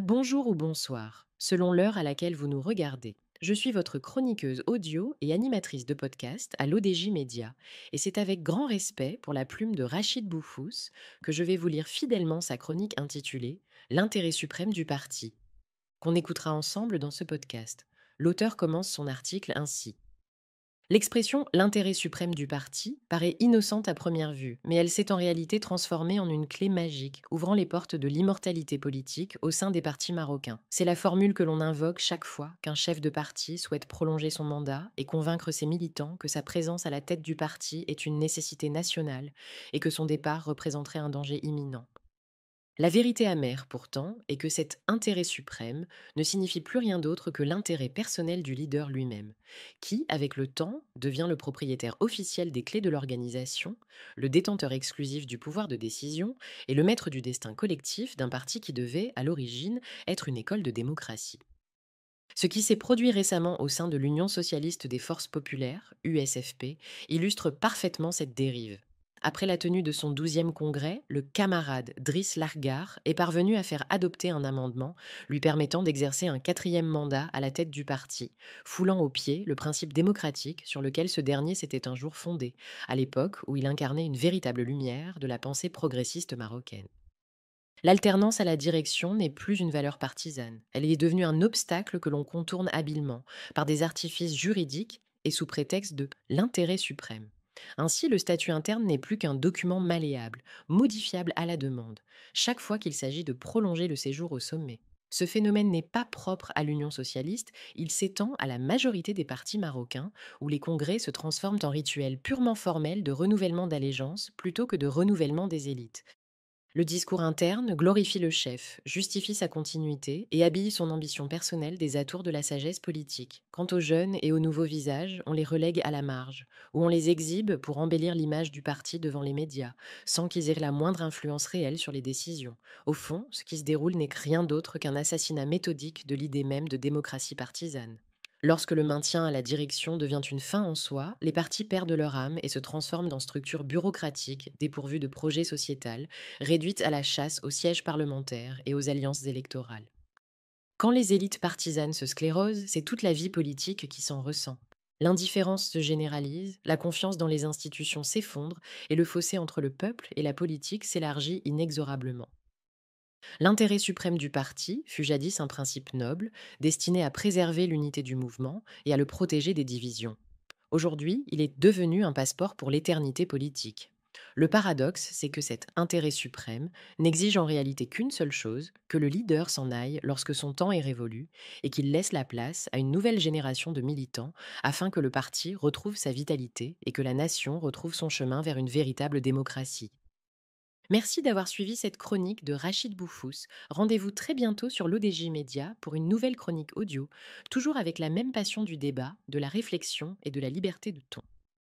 Bonjour ou bonsoir, selon l'heure à laquelle vous nous regardez. Je suis votre chroniqueuse audio et animatrice de podcast à l'ODJ Média, et c'est avec grand respect pour la plume de Rachid Boufous que je vais vous lire fidèlement sa chronique intitulée L'intérêt suprême du parti, qu'on écoutera ensemble dans ce podcast. L'auteur commence son article ainsi. L'expression l'intérêt suprême du parti paraît innocente à première vue, mais elle s'est en réalité transformée en une clé magique, ouvrant les portes de l'immortalité politique au sein des partis marocains. C'est la formule que l'on invoque chaque fois qu'un chef de parti souhaite prolonger son mandat et convaincre ses militants que sa présence à la tête du parti est une nécessité nationale et que son départ représenterait un danger imminent. La vérité amère, pourtant, est que cet intérêt suprême ne signifie plus rien d'autre que l'intérêt personnel du leader lui-même, qui, avec le temps, devient le propriétaire officiel des clés de l'organisation, le détenteur exclusif du pouvoir de décision et le maître du destin collectif d'un parti qui devait, à l'origine, être une école de démocratie. Ce qui s'est produit récemment au sein de l'Union socialiste des forces populaires, USFP, illustre parfaitement cette dérive. Après la tenue de son 12e congrès, le camarade Driss Largar est parvenu à faire adopter un amendement lui permettant d'exercer un quatrième mandat à la tête du parti, foulant aux pieds le principe démocratique sur lequel ce dernier s'était un jour fondé, à l'époque où il incarnait une véritable lumière de la pensée progressiste marocaine. L'alternance à la direction n'est plus une valeur partisane. Elle est devenue un obstacle que l'on contourne habilement par des artifices juridiques et sous prétexte de l'intérêt suprême. Ainsi, le statut interne n'est plus qu'un document malléable, modifiable à la demande, chaque fois qu'il s'agit de prolonger le séjour au sommet. Ce phénomène n'est pas propre à l'Union socialiste, il s'étend à la majorité des partis marocains, où les congrès se transforment en rituels purement formels de renouvellement d'allégeance plutôt que de renouvellement des élites. Le discours interne glorifie le chef, justifie sa continuité et habille son ambition personnelle des atours de la sagesse politique. Quant aux jeunes et aux nouveaux visages, on les relègue à la marge, ou on les exhibe pour embellir l'image du parti devant les médias, sans qu'ils aient la moindre influence réelle sur les décisions. Au fond, ce qui se déroule n'est rien d'autre qu'un assassinat méthodique de l'idée même de démocratie partisane. Lorsque le maintien à la direction devient une fin en soi, les partis perdent leur âme et se transforment en structures bureaucratiques dépourvues de projet sociétal, réduites à la chasse aux sièges parlementaires et aux alliances électorales. Quand les élites partisanes se sclérosent, c'est toute la vie politique qui s'en ressent. L'indifférence se généralise, la confiance dans les institutions s'effondre et le fossé entre le peuple et la politique s'élargit inexorablement. L'intérêt suprême du parti fut jadis un principe noble, destiné à préserver l'unité du mouvement et à le protéger des divisions. Aujourd'hui, il est devenu un passeport pour l'éternité politique. Le paradoxe, c'est que cet intérêt suprême n'exige en réalité qu'une seule chose, que le leader s'en aille lorsque son temps est révolu et qu'il laisse la place à une nouvelle génération de militants afin que le parti retrouve sa vitalité et que la nation retrouve son chemin vers une véritable démocratie. Merci d'avoir suivi cette chronique de Rachid Boufous. Rendez-vous très bientôt sur l'ODJ Média pour une nouvelle chronique audio, toujours avec la même passion du débat, de la réflexion et de la liberté de ton.